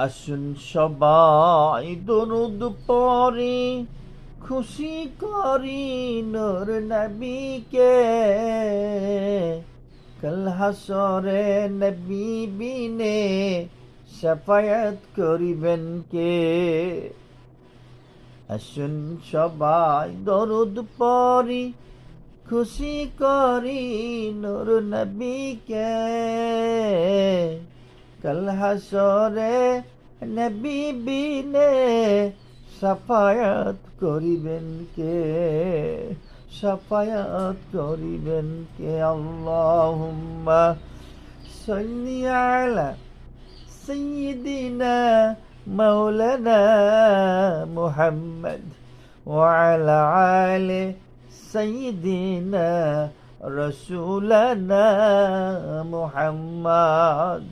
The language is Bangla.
আসুন সবাই দরুদ পড়ি, খুশি করি নূর নবীকে। কাল হাসরে নবী বিনে শাফায়াত করিবেন কে? আসুন সবাই দরুদ পড়ি, খুশি করি নূর নবীকে। কাল হাসরে নবী বিনে শাফায়াত করিবেন কে? শাফায়াত করিবেন কে? আল্লাহুম্মা সাল্লি আলা সাইয়্যিদিনা মাওলানা মুহাম্মদ ওয়া আলা আলি সাইয়্যিদিনা রাসূলানা মুহাম্মদ।